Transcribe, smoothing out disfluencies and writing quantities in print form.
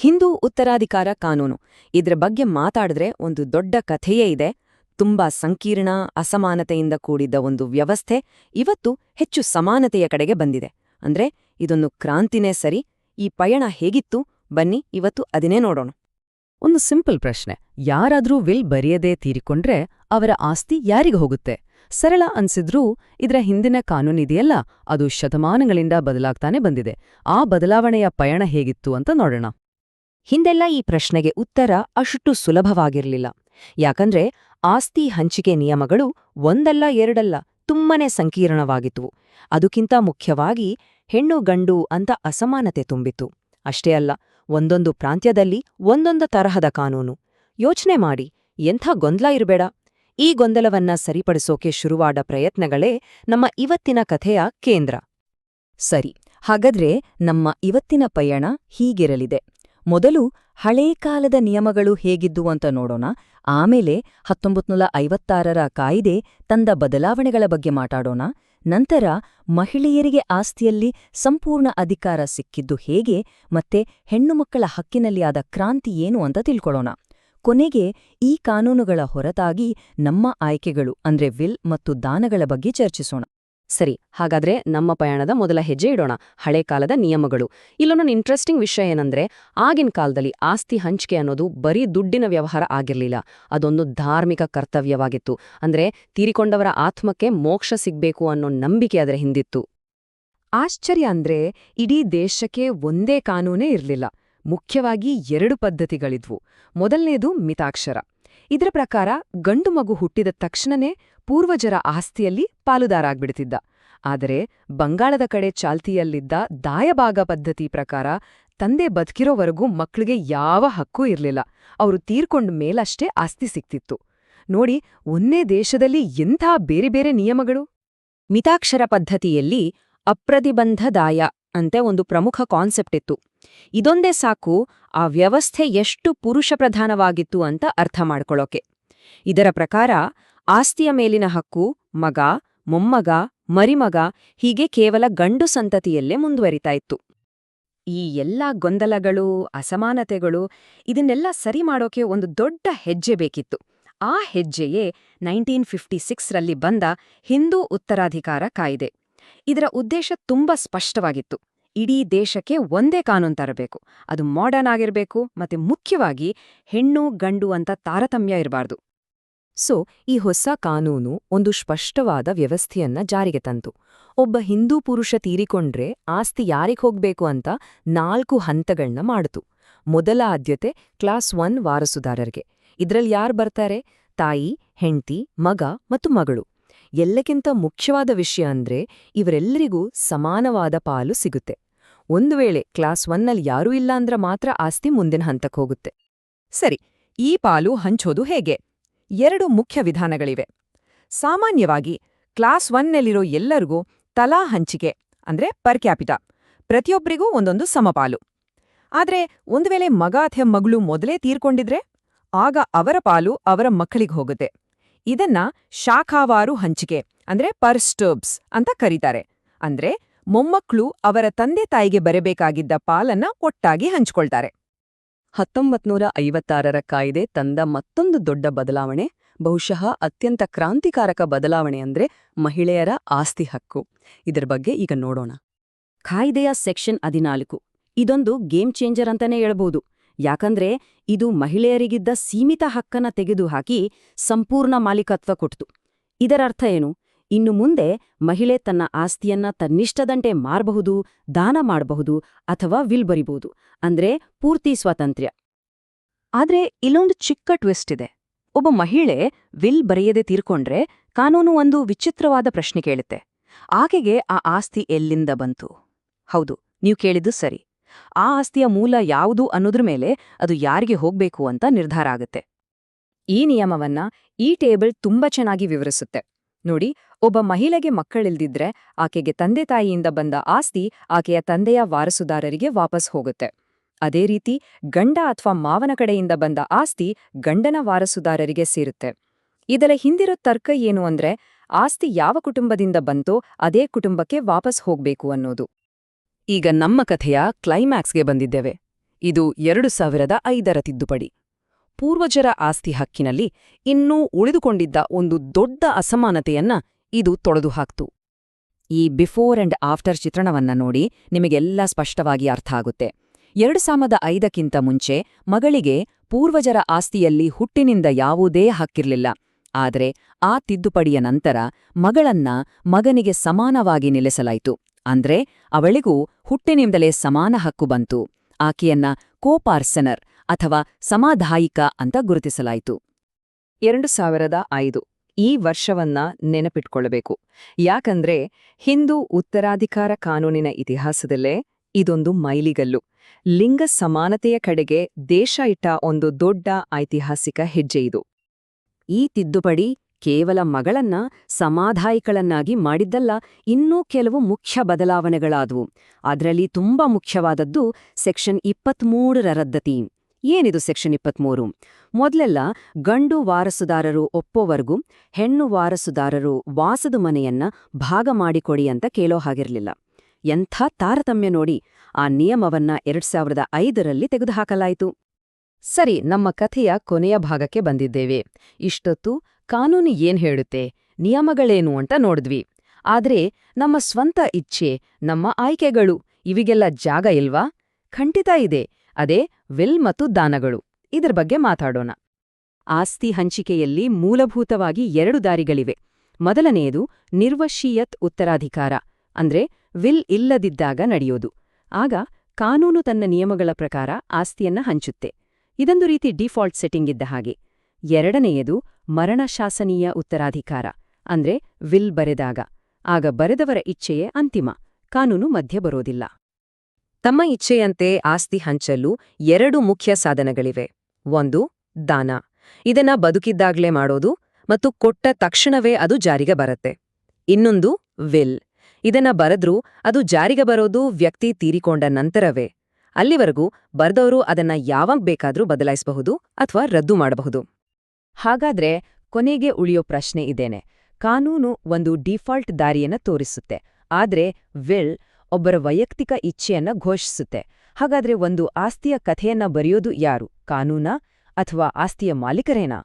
ಹಿಂದೂ ಉತ್ತರಾಧಿಕಾರ ಕಾನೂನು ಇದ್ರ ಬಗ್ಗೆ ಮಾತಾಡಿದ್ರೆ ಒಂದು ದೊಡ್ಡ ಕಥೆಯೇ ಇದೆ. ತುಂಬಾ ಸಂಕೀರ್ಣ, ಅಸಮಾನತೆಯಿಂದ ಕೂಡಿದ್ದ ಒಂದು ವ್ಯವಸ್ಥೆ ಇವತ್ತು ಹೆಚ್ಚು ಸಮಾನತೆಯ ಕಡೆಗೆ ಬಂದಿದೆ. ಅಂದ್ರೆ ಇದೊಂದು ಕ್ರಾಂತಿನೇ ಸರಿ. ಈ ಪಯಣ ಹೇಗಿತ್ತು ಬನ್ನಿ ಇವತ್ತು ಅದನ್ನೇ ನೋಡೋಣ. ಒಂದು ಸಿಂಪಲ್ ಪ್ರಶ್ನೆ, ಯಾರಾದ್ರೂ ವಿಲ್ ಬರೆಯದೇ ತೀರಿಕೊಂಡ್ರೆ ಅವರ ಆಸ್ತಿ ಯಾರಿಗೆ ಹೋಗುತ್ತೆ? ಸರಳ ಅನ್ಸಿದ್ರೂ ಇದರ ಹಿಂದಿನ ಕಾನೂನಿದೆಯಲ್ಲ, ಅದು ಶತಮಾನಗಳಿಂದ ಬದಲಾಗ್ತಾನೆ ಬಂದಿದೆ. ಆ ಬದಲಾವಣೆಯ ಪಯಣ ಹೇಗಿತ್ತು ಅಂತ ನೋಡೋಣ. ಹಿಂದೆಲ್ಲ ಈ ಪ್ರಶ್ನೆಗೆ ಉತ್ತರ ಅಷ್ಟು ಸುಲಭವಾಗಿರ್ಲಿಲ್ಲ. ಯಾಕಂದ್ರೆ ಆಸ್ತಿ ಹಂಚಿಕೆ ನಿಯಮಗಳು ಒಂದಲ್ಲ ಎರಡಲ್ಲ ತುಂಬನೇ ಸಂಕೀರ್ಣವಾಗಿದ್ವು. ಅದಕ್ಕಿಂತ ಮುಖ್ಯವಾಗಿ ಹೆಣ್ಣು ಗಂಡು ಅಂತ ಅಸಮಾನತೆ ತುಂಬಿತ್ತು. ಅಷ್ಟೇ ಅಲ್ಲ, ಒಂದೊಂದು ಪ್ರಾಂತ್ಯದಲ್ಲಿ ಒಂದೊಂದು ತರಹದ ಕಾನೂನು. ಯೋಚನೆ ಮಾಡಿ, ಎಂಥ ಗೊಂದಲ ಇರಬೇಡ. ಈ ಗೊಂದಲವನ್ನ ಸರಿಪಡಿಸೋಕೆ ಶುರುವಾದ ಪ್ರಯತ್ನಗಳೇ ನಮ್ಮ ಇವತ್ತಿನ ಕಥೆಯ ಕೇಂದ್ರ. ಸರಿ, ಹಾಗಾದ್ರೆ ನಮ್ಮ ಇವತ್ತಿನ ಪಯಣ ಹೀಗಿರಲಿದೆ. ಮೊದಲು ಹಳೇ ಕಾಲದ ನಿಯಮಗಳು ಹೇಗಿದ್ದು ಅಂತ ನೋಡೋಣ. ಆಮೇಲೆ 1956ರ ಕಾಯ್ದೆ ತಂದ ಬದಲಾವಣೆಗಳ ಬಗ್ಗೆ ಮಾತಾಡೋಣ. ನಂತರ ಮಹಿಳೆಯರಿಗೆ ಆಸ್ತಿಯಲ್ಲಿ ಸಂಪೂರ್ಣ ಅಧಿಕಾರ ಸಿಕ್ಕಿದ್ದು ಹೇಗೆ ಮತ್ತೆ ಹೆಣ್ಣುಮಕ್ಕಳ ಹಕ್ಕಿನಲ್ಲಿ ಆದ ಕ್ರಾಂತಿ ಏನು ಅಂತ ತಿಳ್ಕೊಳ್ಳೋಣ. ಕೊನೆಗೆ ಈ ಕಾನೂನುಗಳ ಹೊರತಾಗಿ ನಮ್ಮ ಆಯ್ಕೆಗಳು ಅಂದ್ರೆ ವಿಲ್ ಮತ್ತು ದಾನಗಳ ಬಗ್ಗೆ ಚರ್ಚಿಸೋಣ. ಸರಿ, ಹಾಗಾದ್ರೆ ನಮ್ಮ ಪಯಣದ ಮೊದಲ ಹೆಜ್ಜೆ ಇಡೋಣ. ಹಳೆ ಕಾಲದ ನಿಯಮಗಳು. ಇಲ್ಲೊಂದು ಇಂಟ್ರೆಸ್ಟಿಂಗ್ ವಿಷಯ ಏನಂದ್ರೆ, ಆಗಿನ ಕಾಲದಲ್ಲಿ ಆಸ್ತಿ ಹಂಚಿಕೆ ಅನ್ನೋದು ಬರೀ ದುಡ್ಡಿನ ವ್ಯವಹಾರ ಆಗಿರ್ಲಿಲ್ಲ. ಅದೊಂದು ಧಾರ್ಮಿಕ ಕರ್ತವ್ಯವಾಗಿತ್ತು. ಅಂದ್ರೆ ತೀರಿಕೊಂಡವರ ಆತ್ಮಕ್ಕೆ ಮೋಕ್ಷ ಸಿಗ್ಬೇಕು ಅನ್ನೋ ನಂಬಿಕೆ ಅದರ ಹಿಂದಿತ್ತು. ಆಶ್ಚರ್ಯ ಅಂದ್ರೆ ಇಡೀ ದೇಶಕ್ಕೆ ಒಂದೇ ಕಾನೂನೇ ಇರ್ಲಿಲ್ಲ. ಮುಖ್ಯವಾಗಿ 2 ಪದ್ಧತಿಗಳಿದ್ವು. ಮೊದಲನೇದು ಮಿತಾಕ್ಷರ. ಇದರ ಪ್ರಕಾರ ಗಂಡು ಮಗು ಹುಟ್ಟಿದ ತಕ್ಷಣನೇ ಪೂರ್ವಜರ ಆಸ್ತಿಯಲ್ಲಿ ಪಾಲುದಾರಾಗ್ಬಿಡ್ತಿದ್ದ. ಆದರೆ ಬಂಗಾಳದ ಕಡೆ ಚಾಲ್ತಿಯಲ್ಲಿದ್ದ ದಾಯಭಾಗ ಪದ್ಧತಿ ಪ್ರಕಾರ ತಂದೆ ಬದುಕಿರೋವರೆಗೂ ಮಕ್ಳಿಗೆ ಯಾವ ಹಕ್ಕೂ ಇರ್ಲಿಲ್ಲ. ಅವರು ತೀರ್ಕೊಂಡ ಮೇಲಷ್ಟೇ ಆಸ್ತಿ ಸಿಕ್ತಿತ್ತು. ನೋಡಿ, ಒಂದೇ ದೇಶದಲ್ಲಿ ಎಂಥ ಬೇರೆ ಬೇರೆ ನಿಯಮಗಳು. ಮಿತಾಕ್ಷರ ಪದ್ಧತಿಯಲ್ಲಿ ಅಪ್ರತಿಬಂಧ ದಾಯ ಅಂತೆ ಒಂದು ಪ್ರಮುಖ ಕಾನ್ಸೆಪ್ಟ್ ಇತ್ತು. ಇದೊಂದೇ ಸಾಕು ಆ ವ್ಯವಸ್ಥೆ ಎಷ್ಟು ಪುರುಷ ಪ್ರಧಾನವಾಗಿತ್ತು ಅಂತ ಅರ್ಥ ಮಾಡ್ಕೊಳ್ಳೋಕೆ. ಇದರ ಪ್ರಕಾರ ಆಸ್ತಿಯ ಮೇಲಿನ ಹಕ್ಕು ಮಗ, ಮೊಮ್ಮಗ, ಮರಿಮಗ ಹೀಗೆ ಕೇವಲ ಗಂಡು ಸಂತತಿಯಲ್ಲೇ ಮುಂದುವರಿತಾ ಇತ್ತು. ಈ ಎಲ್ಲ ಗೊಂದಲಗಳು, ಅಸಮಾನತೆಗಳು ಇದನ್ನೆಲ್ಲ ಸರಿ ಮಾಡೋಕೆ ಒಂದು ದೊಡ್ಡ ಹೆಜ್ಜೆ ಬೇಕಿತ್ತು. ಆ ಹೆಜ್ಜೆಯೇ 1956ರಲ್ಲಿ ಬಂದ ಹಿಂದೂ ಉತ್ತರಾಧಿಕಾರ ಕಾಯ್ದೆ. ಇದರ ಉದ್ದೇಶ ತುಂಬಾ ಸ್ಪಷ್ಟವಾಗಿತ್ತು. ಇಡೀ ದೇಶಕ್ಕೆ ಒಂದೇ ಕಾನೂನು ತರಬೇಕು. ಅದು ಮಾಡರ್ನ್ ಆಗಿರಬೇಕು ಮತ್ತೆ ಮುಖ್ಯವಾಗಿ ಹೆಣ್ಣು ಗಂಡು ಅಂತ ತಾರತಮ್ಯ ಇರಬಾರ್ದು. ಈ ಹೊಸ ಕಾನೂನು ಒಂದು ಸ್ಪಷ್ಟವಾದ ವ್ಯವಸ್ಥೆಯನ್ನ ಜಾರಿಗೆ ತಂತು. ಒಬ್ಬ ಹಿಂದೂ ಪುರುಷ ತೀರಿಕೊಂಡ್ರೆ ಆಸ್ತಿ ಯಾರಿಗ್ ಹೋಗ್ಬೇಕು ಅಂತ 4 ಹಂತಗಳನ್ನ ಮಾಡಿತು. ಮೊದಲ ಆದ್ಯತೆ ಕ್ಲಾಸ್ 1 ವಾರಸುದಾರರಿಗೆ. ಇದ್ರಲ್ಲಿ ಯಾರು ಬರ್ತಾರೆ? ತಾಯಿ, ಹೆಂಡ್ತಿ, ಮಗ ಮತ್ತು ಮಗಳು. ಎಲ್ಲಕ್ಕಿಂತ ಮುಖ್ಯವಾದ ವಿಷಯ ಅಂದ್ರೆ ಇವರೆಲ್ಲರಿಗೂ ಸಮಾನವಾದ ಪಾಲು ಸಿಗುತ್ತೆ. ಒಂದು ವೇಳೆ ಕ್ಲಾಸ್ 1ನಲ್ಲಿ ಯಾರೂ ಇಲ್ಲ ಅಂದ್ರೆ ಮಾತ್ರ ಆಸ್ತಿ ಮುಂದಿನ ಹಂತಕ್ಕೆ ಹೋಗುತ್ತೆ. ಸರಿ, ಈ ಪಾಲು ಹಂಚೋದು ಹೇಗೆ? 2 ಮುಖ್ಯ ವಿಧಾನಗಳಿವೆ. ಸಾಮಾನ್ಯವಾಗಿ ಕ್ಲಾಸ್ 1ನಲ್ಲಿರೋ ಎಲ್ಲರಿಗೂ ತಲಾ ಹಂಚಿಕೆ ಅಂದ್ರೆ ಪರ್ ಕ್ಯಾಪಿಟಾ, ಪ್ರತಿಯೊಬ್ಬರಿಗೂ ಒಂದೊಂದು ಸಮಪಾಲು. ಆದ್ರೆ ಒಂದು ವೇಳೆ ಮಗ ಅಥವಾ ಮಗಳು ಮೊದಲೇ ತೀರ್ಕೊಂಡಿದ್ರೆ ಆಗ ಅವರ ಪಾಲು ಅವರ ಮಕ್ಕಳಿಗೆ ಹೋಗುತ್ತೆ. ಇದನ್ನ ಶಾಖಾವಾರು ಹಂಚಿಕೆ ಅಂದ್ರೆ ಪರ್ ಸ್ಟರ್ಬ್ಸ್ ಅಂತ ಕರೀತಾರೆ. ಅಂದ್ರೆ ಮೊಮ್ಮಕ್ಕಳು ಅವರ ತಂದೆ ತಾಯಿಗೆ ಬರಬೇಕಾಗಿದ್ದ ಪಾಲನ್ನ ಒಟ್ಟಾಗಿ ಹಂಚ್ಕೊಳ್ತಾರೆ. 1956ರ ಕಾಯ್ದೆ ತಂದ ಮತ್ತೊಂದು ದೊಡ್ಡ ಬದಲಾವಣೆ, ಬಹುಶಃ ಅತ್ಯಂತ ಕ್ರಾಂತಿಕಾರಕ ಬದಲಾವಣೆ ಅಂದ್ರೆ ಮಹಿಳೆಯರ ಆಸ್ತಿ ಹಕ್ಕು. ಇದರ ಬಗ್ಗೆ ಈಗ ನೋಡೋಣ. ಕಾಯ್ದೆಯ ಸೆಕ್ಷನ್ 14 ಇದೊಂದು ಗೇಮ್ ಚೇಂಜರ್ ಅಂತಾನೆ ಹೇಳ್ಬೋದು. ಯಾಕಂದ್ರೆ ಇದು ಮಹಿಳೆಯರಿಗಿದ್ದ ಸೀಮಿತ ಹಕ್ಕನ್ನ ತೆಗೆದುಹಾಕಿ ಸಂಪೂರ್ಣ ಮಾಲೀಕತ್ವ ಕೊಡ್ತು. ಇದರರ್ಥ ಏನು? ಇನ್ನು ಮುಂದೆ ಮಹಿಳೆ ತನ್ನ ಆಸ್ತಿಯನ್ನ ತನ್ನಿಷ್ಟದಂತೆ ಮಾರಬಹುದು, ದಾನ ಮಾಡಬಹುದು ಅಥವಾ ವಿಲ್ ಬರಿಬಹುದು. ಅಂದ್ರೆ ಪೂರ್ತಿ ಸ್ವಾತಂತ್ರ್ಯ. ಆದ್ರೆ ಇಲ್ಲೊಂದು ಚಿಕ್ಕ ಟ್ವಿಸ್ಟ್ ಇದೆ. ಒಬ್ಬ ಮಹಿಳೆ ವಿಲ್ ಬರೆಯದೆ ತೀರ್ಕೊಂಡ್ರೆ ಕಾನೂನು ಒಂದು ವಿಚಿತ್ರವಾದ ಪ್ರಶ್ನೆ ಕೇಳುತ್ತೆ. ಆಕೆಗೆ ಆ ಆಸ್ತಿ ಎಲ್ಲಿಂದ ಬಂತು? ಹೌದು, ನೀವು ಕೇಳಿದ್ದು ಸರಿ. ಆ ಆಸ್ತಿಯ ಮೂಲ ಯಾವುದು ಅನ್ನೋದ್ರ ಮೇಲೆ ಅದು ಯಾರಿಗೆ ಹೋಗ್ಬೇಕು ಅಂತ ನಿರ್ಧಾರ ಆಗುತ್ತೆ. ಈ ನಿಯಮವನ್ನ ಈ ಟೇಬಲ್ ತುಂಬಾ ಚೆನ್ನಾಗಿ ವಿವರಿಸುತ್ತೆ. ನೋಡಿ, ಒಬ್ಬ ಮಹಿಳೆಗೆ ಮಕ್ಕಳಿಲ್ದಿದ್ರೆ ಆಕೆಗೆ ತಂದೆ ತಾಯಿಯಿಂದ ಬಂದ ಆಸ್ತಿ ಆಕೆಯ ತಂದೆಯ ವಾರಸುದಾರರಿಗೆ ವಾಪಸ್ ಹೋಗುತ್ತೆ. ಅದೇ ರೀತಿ ಗಂಡ ಅಥವಾ ಮಾವನ ಕಡೆಯಿಂದ ಬಂದ ಆಸ್ತಿ ಗಂಡನ ವಾರಸುದಾರರಿಗೆ ಸೇರುತ್ತೆ. ಇದರ ಹಿಂದಿರೋ ತರ್ಕ ಏನು ಅಂದ್ರೆ, ಆಸ್ತಿ ಯಾವ ಕುಟುಂಬದಿಂದ ಬಂತೋ ಅದೇ ಕುಟುಂಬಕ್ಕೆ ವಾಪಸ್ ಹೋಗ್ಬೇಕು ಅನ್ನೋದು. ಈಗ ನಮ್ಮ ಕಥೆಯ ಕ್ಲೈಮ್ಯಾಕ್ಸ್ಗೆ ಬಂದಿದ್ದೇವೆ. ಇದು 2005ರ ತಿದ್ದುಪಡಿ. ಪೂರ್ವಜರ ಆಸ್ತಿ ಹಕ್ಕಿನಲ್ಲಿ ಇನ್ನೂ ಉಳಿದುಕೊಂಡಿದ್ದ ಒಂದು ದೊಡ್ಡ ಅಸಮಾನತೆಯನ್ನ ಇದು ತೊಡೆದುಹಾಕ್ತು. ಈ ಬಿಫೋರ್ ಅಂಡ್ ಆಫ್ಟರ್ ಚಿತ್ರಣವನ್ನ ನೋಡಿ ನಿಮಗೆಲ್ಲ ಸ್ಪಷ್ಟವಾಗಿ ಅರ್ಥ ಆಗುತ್ತೆ. 2005ಕ್ಕಿಂತ ಮುಂಚೆ ಮಗಳಿಗೆ ಪೂರ್ವಜರ ಆಸ್ತಿಯಲ್ಲಿ ಹುಟ್ಟಿನಿಂದ ಯಾವುದೇ ಹಕ್ಕಿರ್ಲಿಲ್ಲ. ಆದರೆ ಆ ತಿದ್ದುಪಡಿಯ ನಂತರ ಮಗಳನ್ನ ಮಗನಿಗೆ ಸಮಾನವಾಗಿ ನಿಲ್ಲಿಸಲಾಯಿತು. ಅಂದ್ರೆ ಅವಳಿಗೂ ಹುಟ್ಟಿನಿಂದಲೇ ಸಮಾನ ಹಕ್ಕು ಬಂತು. ಆಕೆಯನ್ನ ಕೋಪಾರ್ಸನರ್ ಅಥವಾ ಸಮಾಧಾಯಿಕ ಅಂತ ಗುರುತಿಸಲಾಯಿತು. 2005 ಈ ವರ್ಷವನ್ನ ನೆನಪಿಟ್ಕೊಳ್ಳಬೇಕು. ಯಾಕಂದ್ರೆ ಹಿಂದೂ ಉತ್ತರಾಧಿಕಾರ ಕಾನೂನಿನ ಇತಿಹಾಸದಲ್ಲೇ ಇದೊಂದು ಮೈಲಿಗಲ್ಲು. ಲಿಂಗ ಸಮಾನತೆಯ ಕಡೆಗೆ ದೇಶ ಇಟ್ಟ ಒಂದು ದೊಡ್ಡ ಐತಿಹಾಸಿಕ ಹೆಜ್ಜೆ ಇದು. ಈ ತಿದ್ದುಪಡಿ ಕೇವಲ ಮಗಳನ್ನ ಸಮಾಧಾಯಿಗಳನ್ನಾಗಿ ಮಾಡಿದ್ದಲ್ಲ, ಇನ್ನೂ ಕೆಲವು ಮುಖ್ಯ ಬದಲಾವಣೆಗಳಾದವು. ಅದರಲ್ಲಿ ತುಂಬಾ ಮುಖ್ಯವಾದದ್ದು ಸೆಕ್ಷನ್ 23ರ ರದ್ದತಿ. ಏನಿದು ಸೆಕ್ಷನ್ 23? ಮೊದಲೆಲ್ಲ ಗಂಡು ವಾರಸುದಾರರು ಒಪ್ಪೋವರೆಗೂ ಹೆಣ್ಣು ವಾರಸುದಾರರು ವಾಸದ ಮನೆಯನ್ನ ಭಾಗ ಮಾಡಿಕೊಡಿ ಅಂತ ಕೇಳೋ ಹಾಗಿರ್ಲಿಲ್ಲ. ಎಂಥ ತಾರತಮ್ಯ ನೋಡಿ! ಆ ನಿಯಮವನ್ನ 2005ರಲ್ಲಿ ತೆಗೆದುಹಾಕಲಾಯಿತು. ಸರಿ, ನಮ್ಮ ಕಥೆಯ ಕೊನೆಯ ಭಾಗಕ್ಕೆ ಬಂದಿದ್ದೇವೆ. ಇಷ್ಟೊತ್ತು ಕಾನೂನು ಏನ್ ಹೇಳುತ್ತೆ, ನಿಯಮಗಳೇನು ಅಂತ ನೋಡಿದ್ವಿ. ಆದ್ರೆ ನಮ್ಮ ಸ್ವಂತ ಇಚ್ಛೆ, ನಮ್ಮ ಆಯ್ಕೆಗಳು ಇವಿಗೆಲ್ಲ ಜಾಗ ಇಲ್ವಾ? ಖಂಡಿತ ಇದೆ. ಅದೇ ವಿಲ್ ಮತ್ತು ದಾನಗಳು. ಇದರ ಬಗ್ಗೆ ಮಾತಾಡೋಣ. ಆಸ್ತಿ ಹಂಚಿಕೆಯಲ್ಲಿ ಮೂಲಭೂತವಾಗಿ 2 ದಾರಿಗಳಿವೆ. ಮೊದಲನೆಯದು ನಿರ್ವಶೀಯತ್ ಉತ್ತರಾಧಿಕಾರ, ಅಂದ್ರೆ ವಿಲ್ ಇಲ್ಲದಿದ್ದಾಗ ನಡೆಯೋದು. ಆಗ ಕಾನೂನು ತನ್ನ ನಿಯಮಗಳ ಪ್ರಕಾರ ಆಸ್ತಿಯನ್ನ ಹಂಚುತ್ತೆ. ಇದೊಂದು ರೀತಿ ಡಿಫಾಲ್ಟ್ ಸೆಟ್ಟಿಂಗ್ ಇದ್ದ ಹಾಗೆ. ಎರಡನೆಯದು ಮರಣಶಾಸನೀಯ ಉತ್ತರಾಧಿಕಾರ, ಅಂದ್ರೆ ವಿಲ್ ಬರೆದಾಗ. ಆಗ ಬರೆದವರ ಇಚ್ಛೆಯೇ ಅಂತಿಮ, ಕಾನೂನು ಮಧ್ಯೆ ಬರೋದಿಲ್ಲ. ತಮ್ಮ ಇಚ್ಛೆಯಂತೆ ಆಸ್ತಿ ಹಂಚಲು 2 ಮುಖ್ಯ ಸಾಧನಗಳಿವೆ. ಒಂದು ದಾನ. ಇದನ್ನ ಬದುಕಿದ್ದಾಗ್ಲೇ ಮಾಡೋದು ಮತ್ತು ಕೊಟ್ಟ ತಕ್ಷಣವೇ ಅದು ಜಾರಿಗೆ ಬರುತ್ತೆ. ಇನ್ನೊಂದು ವಿಲ್. ಇದನ್ನ ಬರೆದ್ರೂ ಅದು ಜಾರಿಗೆ ಬರೋದು ವ್ಯಕ್ತಿ ತೀರಿಕೊಂಡ ನಂತರವೇ. ಅಲ್ಲಿವರೆಗೂ ಬರ್ದವರು ಅದನ್ನ ಯಾವಾಗ ಬೇಕಾದ್ರೂ ಬದಲಾಯಿಸಬಹುದು ಅಥವಾ ರದ್ದು ಮಾಡಬಹುದು. ಹಾಗಾದ್ರೆ ಕೊನೆಗೆ ಉಳಿಯೋ ಪ್ರಶ್ನೆ ಇದೇನೆ. ಕಾನೂನು ಒಂದು ಡಿಫಾಲ್ಟ್ ದಾರಿಯನ್ನ ತೋರಿಸುತ್ತೆ, ಆದ್ರೆ ವಿಲ್ ಒಬ್ಬರ ವೈಯಕ್ತಿಕ ಇಚ್ಛೆಯನ್ನ ಘೋಷಿಸುತ್ತೆ. ಹಾಗಾದ್ರೆ ಒಂದು ಆಸ್ತಿಯ ಕಥೆಯನ್ನ ಬರೆಯೋದು ಯಾರು? ಕಾನೂನಾ ಅಥವಾ ಆಸ್ತಿಯ ಮಾಲೀಕರೇನಾ?